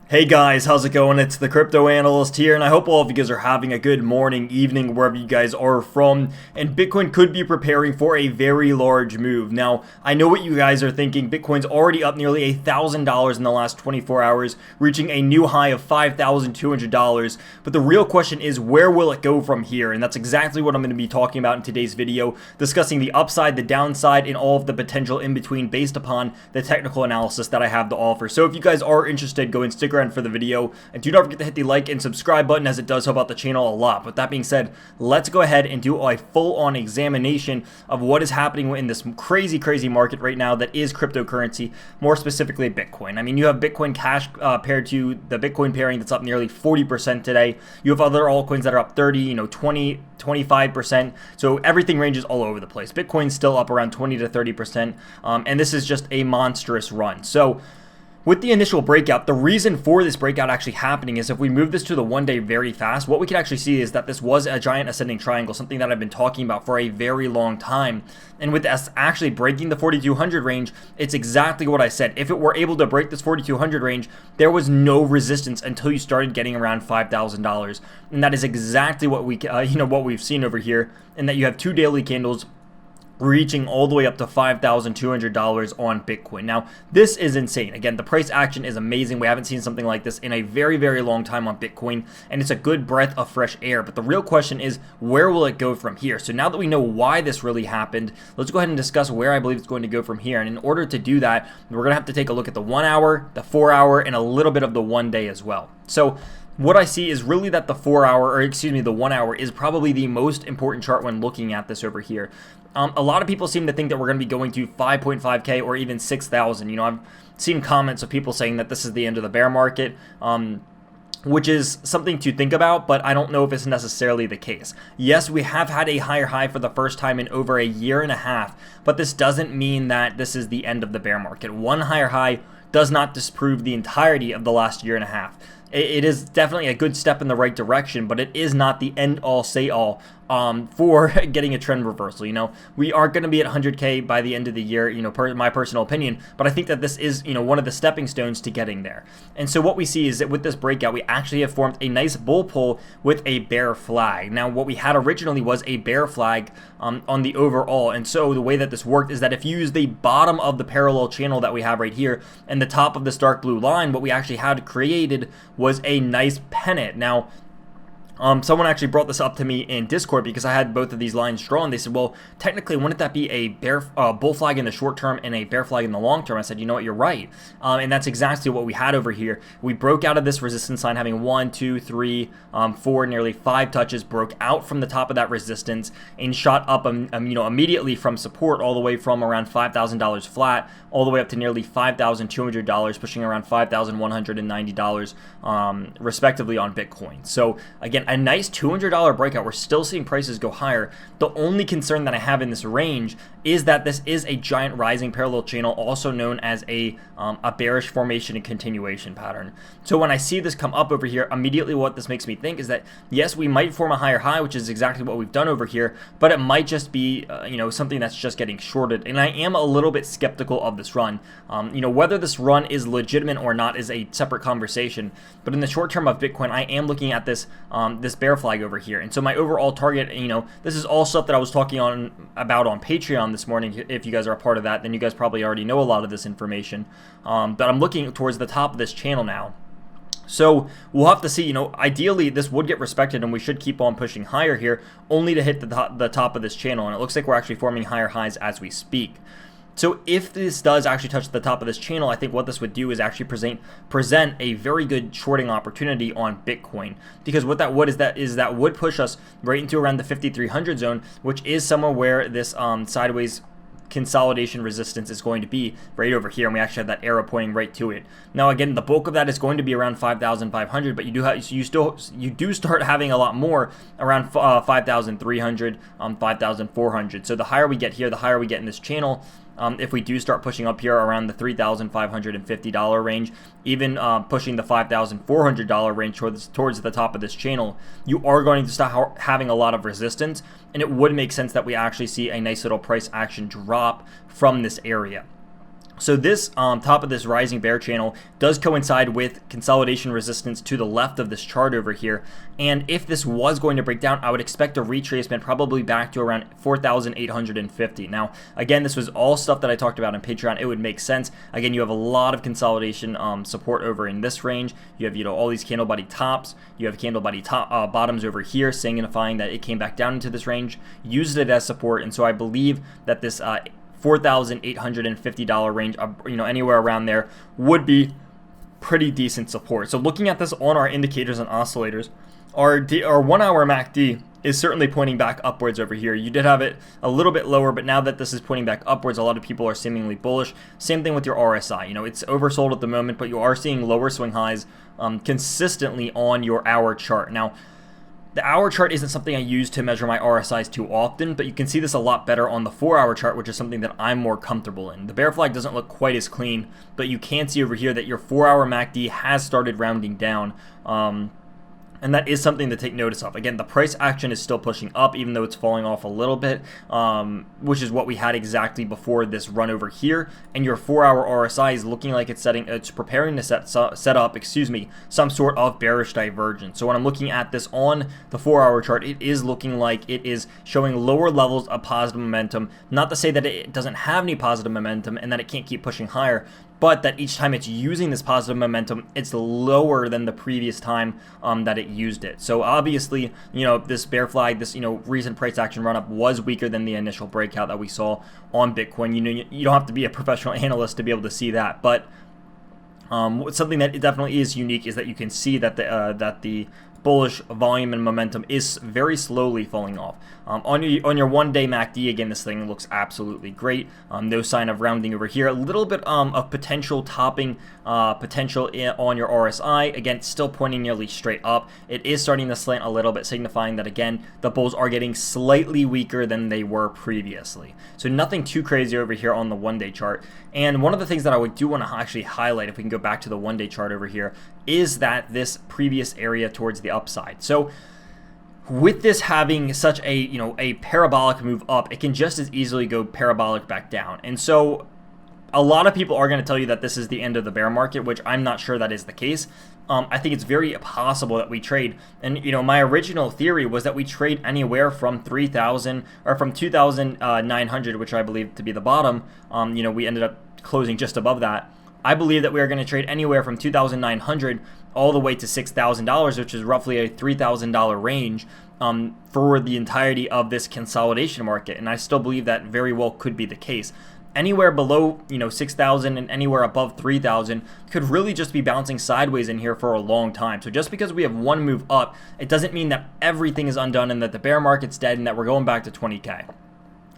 Hey guys, how's it going? It's the Crypto Analyst here, and I hope all of you guys are having a good morning, evening, wherever you guys are from. And Bitcoin could be preparing for a very large move. Now, I know what you guys are thinking. Bitcoin's already up nearly $1,000 in the last 24 hours, reaching a new high of $5,200. But the real question is, where will it go from here? And that's exactly what I'm going to be talking about in today's video, discussing the upside, the downside, and all of the potential in between based upon the technical analysis that I have to offer. So if you guys are interested, go and stick around for the video, and do not forget to hit the like and subscribe button, as it does help out the channel a lot. With that being said, let's go ahead and do a full-on examination of what is happening in this crazy market right now that is cryptocurrency, more specifically Bitcoin. I mean, you have Bitcoin Cash paired to the Bitcoin pairing that's up nearly 40% today. You have other altcoins that are up 30, 20, 25%. So everything ranges all over the place. Bitcoin's still up around 20 to 30%, and this is just a monstrous run. So with the initial breakout, the reason for this breakout actually happening is if we move this to the 1 day very fast, what we can actually see is that this was a giant ascending triangle, something that I've been talking about for a very long time. And with us actually breaking the 4,200 range, it's exactly what I said. If it were able to break this 4,200 range, there was no resistance until you started getting around $5,000. And that is exactly what what we've seen over here, and that you have two daily candles reaching all the way up to $5,200 on Bitcoin. Now, this is insane. Again, the price action is amazing. We haven't seen something like this in a very long time on Bitcoin, and it's a good breath of fresh air. But the real question is, where will it go from here? So now that we know why this really happened, let's go ahead and discuss where I believe it's going to go from here. And in order to do that, we're going to have to take a look at the 1 hour, the 4 hour, and a little bit of the 1 day as well. So what I see is really that the 1 hour is probably the most important chart when looking at this over here. A lot of people seem to think that we're going to be going to 5.5K or even 6,000. I've seen comments of people saying that this is the end of the bear market, which is something to think about, but I don't know if it's necessarily the case. Yes, we have had a higher high for the first time in over a year and a half, but this doesn't mean that this is the end of the bear market. One higher high does not disprove the entirety of the last year and a half. It is definitely a good step in the right direction, but it is not the end-all, say-all for getting a trend reversal. We are going to be at 100K by the end of the year, my personal opinion, but I think that this is, one of the stepping stones to getting there. And so what we see is that with this breakout, we actually have formed a nice bull pull with a bear flag. Now, what we had originally was a bear flag on the overall, and so the way that this worked is that if you use the bottom of the parallel channel that we have right here and the top of this dark blue line, what we actually had created was a nice pennant. Now, someone actually brought this up to me in Discord because I had both of these lines drawn. They said, well, technically, wouldn't that be a bull flag in the short term and a bear flag in the long term? I said, you know what, you're right. And that's exactly what we had over here. We broke out of this resistance line having 1, 2, 3, 4, nearly 5 touches, broke out from the top of that resistance and shot up, immediately from support all the way from around $5,000 flat all the way up to nearly $5,200, pushing around $5,190, respectively on Bitcoin. So again, a nice $200 breakout. We're still seeing prices go higher. The only concern that I have in this range is that this is a giant rising parallel channel, also known as a bearish formation and continuation pattern. So when I see this come up over here, immediately what this makes me think is that, yes, we might form a higher high, which is exactly what we've done over here, but it might just be, something that's just getting shorted. And I am a little bit skeptical of this run. Whether this run is legitimate or not is a separate conversation. But in the short term of Bitcoin, I am looking at this this bear flag over here. And so my overall target, this is all stuff that I was talking about on Patreon this morning. If you guys are a part of that, then you guys probably already know a lot of this information. But I'm looking towards the top of this channel now. So we'll have to see, ideally this would get respected and we should keep on pushing higher here, only to hit the top of this channel. And it looks like we're actually forming higher highs as we speak. So if this does actually touch the top of this channel, I think what this would do is actually present a very good shorting opportunity on Bitcoin, because what that would is that would push us right into around the 5,300 zone, which is somewhere where this sideways consolidation resistance is going to be right over here, and we actually have that arrow pointing right to it. Now again, the bulk of that is going to be around 5,500, but you do start having a lot more around 5,300, 5,400. So the higher we get here, the higher we get in this channel. If we do start pushing up here around the $3,550 range, even pushing the $5,400 range towards the top of this channel, you are going to start having a lot of resistance, and it would make sense that we actually see a nice little price action drop from this area. So this top of this rising bear channel does coincide with consolidation resistance to the left of this chart over here. And if this was going to break down, I would expect a retracement probably back to around 4,850. Now, again, this was all stuff that I talked about on Patreon. It would make sense. Again, you have a lot of consolidation support over in this range. You have, all these candle body tops. You have candle body bottoms over here, signifying that it came back down into this range, used it as support. And so I believe that this $4,850 range, anywhere around there would be pretty decent support. So looking at this on our indicators and oscillators, our 1 hour MACD is certainly pointing back upwards over here. You did have it a little bit lower, but now that this is pointing back upwards, a lot of people are seemingly bullish. Same thing with your RSI. It's oversold at the moment, but you are seeing lower swing highs consistently on your hour chart. Now, the hour chart isn't something I use to measure my RSIs too often, but you can see this a lot better on the 4-hour chart, which is something that I'm more comfortable in. The bear flag doesn't look quite as clean, but you can see over here that your 4-hour MACD has started rounding down. And that is something to take notice of. Again, the price action is still pushing up, even though it's falling off a little bit, which is what we had exactly before this run over here. And your 4-hour RSI is looking like it's preparing to set up, some sort of bearish divergence. So when I'm looking at this on the 4-hour chart, it is looking like it is showing lower levels of positive momentum. Not to say that it doesn't have any positive momentum and that it can't keep pushing higher, but that each time it's using this positive momentum, it's lower than the previous time that it used it. So obviously, this bear flag, this, recent price action run up was weaker than the initial breakout that we saw on Bitcoin. You don't have to be a professional analyst to be able to see that, but something that definitely is unique is that you can see that the bullish volume and momentum is very slowly falling off. On your 1-day MACD, again, this thing looks absolutely great. No sign of rounding over here. A little bit of potential topping potential on your RSI. Again, still pointing nearly straight up. It is starting to slant a little bit, signifying that, again, the bulls are getting slightly weaker than they were previously. So nothing too crazy over here on the 1-day chart. And one of the things that I do want to actually highlight, if we can go back to the 1-day chart over here, is that this previous area towards the upside. So with this having such a parabolic move up, it can just as easily go parabolic back down. And so a lot of people are going to tell you that this is the end of the bear market, which I'm not sure that is the case. I think it's very possible that we trade, and my original theory was that we trade anywhere from 3,000 or from 2,900, which I believe to be the bottom. We ended up closing just above that. I believe that we are going to trade anywhere from 2,900 all the way to $6,000, which is roughly a $3,000 range for the entirety of this consolidation market. And I still believe that very well could be the case. Anywhere below 6,000 and anywhere above 3,000 could really just be bouncing sideways in here for a long time. So just because we have one move up, it doesn't mean that everything is undone and that the bear market's dead and that we're going back to 20K.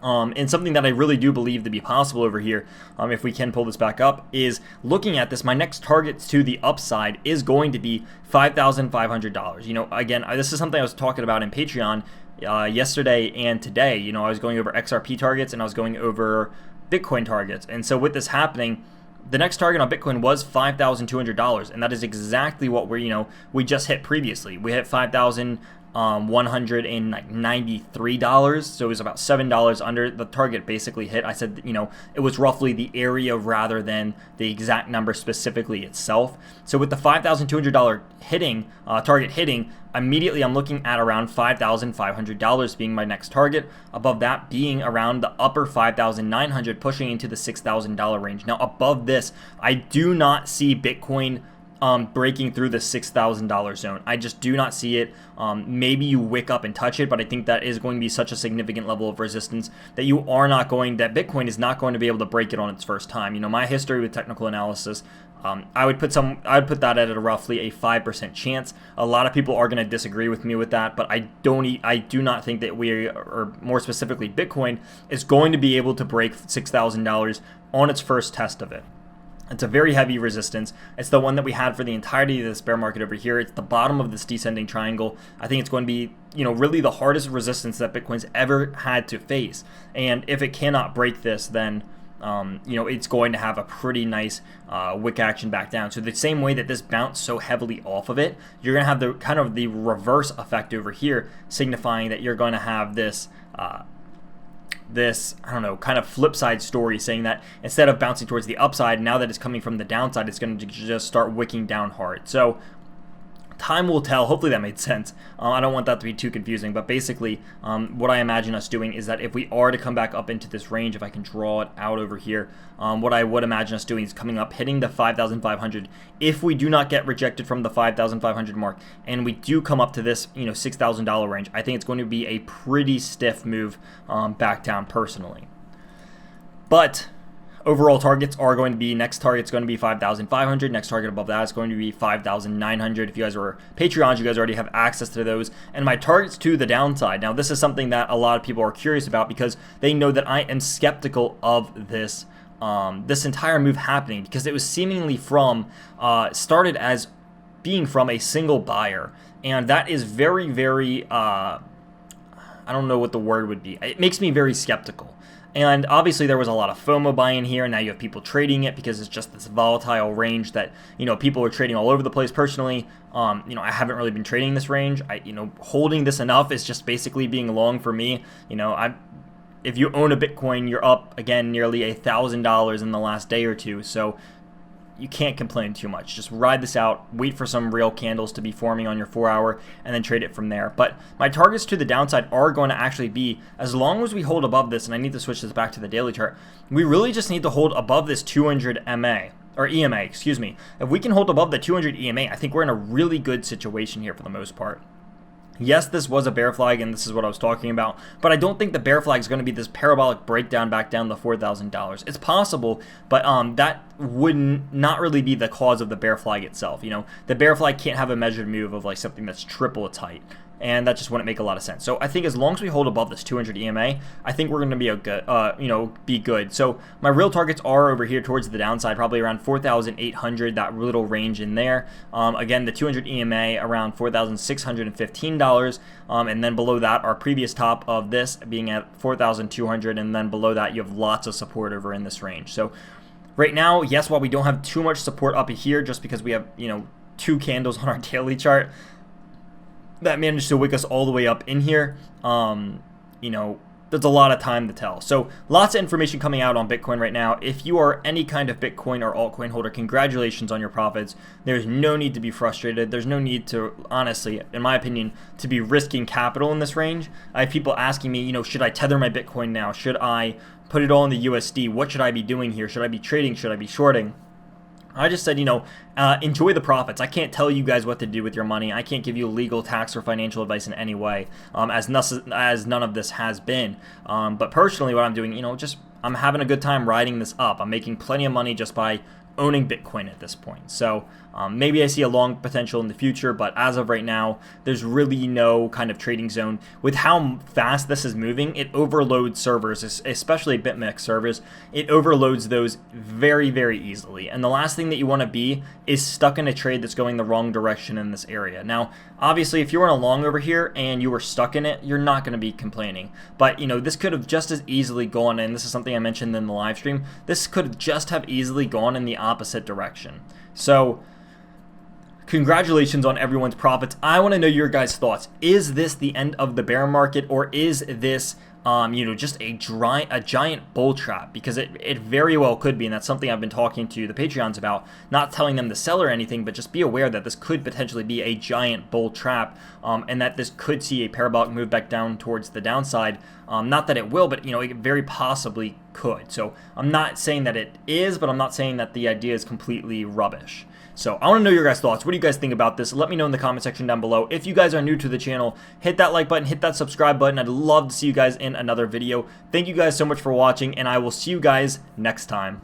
And something that I really do believe to be possible over here, if we can pull this back up, is looking at this, my next target to the upside is going to be $5,500. Again, this is something I was talking about in Patreon yesterday and today. I was going over XRP targets and I was going over Bitcoin targets. And so with this happening, the next target on Bitcoin was $5,200, and that is exactly what we just hit previously. We hit $5,193, so it was about $7 under the target basically hit. I said, it was roughly the area rather than the exact number specifically itself. So with the $5,200 target hitting, immediately I'm looking at around $5,500 being my next target. Above that being around the upper $5,900, pushing into the $6,000 range. Now above this, I do not see Bitcoin breaking through the $6,000 zone. I just do not see it. Maybe you wick up and touch it, but I think that is going to be such a significant level of resistance that Bitcoin is not going to be able to break it on its first time. My history with technical analysis, I would put that at roughly a 5% chance. A lot of people are going to disagree with me with that, but I do not think that or more specifically Bitcoin, is going to be able to break $6,000 on its first test of it. It's a very heavy resistance. It's the one that we had for the entirety of this bear market over here. It's the bottom of this descending triangle. I think it's going to be, really the hardest resistance that Bitcoin's ever had to face. And if it cannot break this, then it's going to have a pretty nice wick action back down. So the same way that this bounced so heavily off of it, you're going to have the kind of the reverse effect over here, signifying that you're going to have this this, I don't know, kind of flip side story saying that instead of bouncing towards the upside, now that it's coming from the downside, it's going to just start wicking down hard. So time will tell. Hopefully that made sense. I don't want that to be too confusing, but basically what I imagine us doing is that if we are to come back up into this range, if I can draw it out over here, what I would imagine us doing is coming up, hitting the 5,500. If we do not get rejected from the 5,500 mark and we do come up to this, $6,000 range, I think it's going to be a pretty stiff move back down personally. But overall targets are going to be, next target's going to be 5,500. Next target above that is going to be 5,900. If you guys are Patreons, you guys already have access to those. And my targets to the downside. Now, this is something that a lot of people are curious about because they know that I am skeptical of this this entire move happening, because it was seemingly started as being from a single buyer. And that is very, very, I don't know what the word would be. It makes me very skeptical. And obviously there was a lot of FOMO buy-in here, and now you have people trading it because it's just this volatile range that, people are trading all over the place. Personally, I haven't really been trading this range. Holding this enough is just basically being long for me. If you own a Bitcoin, you're up, again, nearly $1,000 in the last day or two. So you can't complain too much. Just ride this out, wait for some real candles to be forming on your 4-hour, and then trade it from there. But my targets to the downside are going to actually be, as long as we hold above this, and I need to switch this back to the daily chart, we really just need to hold above this 200 MA, or EMA, excuse me. If we can hold above the 200 EMA, I think we're in a really good situation here for the most part. Yes, this was a bear flag, and this is what I was talking about, but I don't think the bear flag is going to be this parabolic breakdown back down to $4,000. It's possible, but that would not really be the cause of the bear flag itself. The bear flag can't have a measured move of like something that's triple its height, and that just wouldn't make a lot of sense. So I think as long as we hold above this 200 EMA, I think we're going to be a good, be good. So my real targets are over here towards the downside, probably around 4,800, that little range in there. Again, the 200 EMA around $4,615, and then below that, our previous top of this being at 4,200, and then below that, you have lots of support over in this range. So right now, yes, while we don't have too much support up here, just because we have 2 candles on our daily chart that managed to wick us all the way up in here, there's a lot of time to tell. So lots of information coming out on Bitcoin right now. If you are any kind of Bitcoin or altcoin holder, congratulations on your profits. There's no need to be frustrated. There's no need to, honestly, in my opinion, to be risking capital in this range. I have people asking me, should I tether my Bitcoin now? Should I put it all in the USD? What should I be doing here? Should I be trading? Should I be shorting? I just said, enjoy the profits. I can't tell you guys what to do with your money. I can't give you legal, tax, or financial advice in any way, as none of this has been. But personally, what I'm doing, I'm having a good time riding this up. I'm making plenty of money just by owning Bitcoin at this point. So maybe I see a long potential in the future, but as of right now, there's really no kind of trading zone. With how fast this is moving, it overloads servers, especially BitMEX servers. It overloads those very, very easily. And the last thing that you want to be is stuck in a trade that's going the wrong direction in this area. Now, obviously, if you were in a long over here and you were stuck in it, you're not going to be complaining. But, this could have just as easily gone, and this is something I mentioned in the live stream, this could just have easily gone in the opposite direction. So congratulations on everyone's profits. I want to know your guys' thoughts. Is this the end of the bear market, or is this just a giant bull trap? Because it very well could be, and that's something I've been talking to the Patreons about, not telling them to sell or anything, but just be aware that this could potentially be a giant bull trap, and that this could see a parabolic move back down towards the downside. Not that it will, but it very possibly could. So I'm not saying that it is, but I'm not saying that the idea is completely rubbish. So I want to know your guys' thoughts. What do you guys think about this? Let me know in the comment section down below. If you guys are new to the channel, hit that like button, hit that subscribe button. I'd love to see you guys in another video. Thank you guys so much for watching, and I will see you guys next time.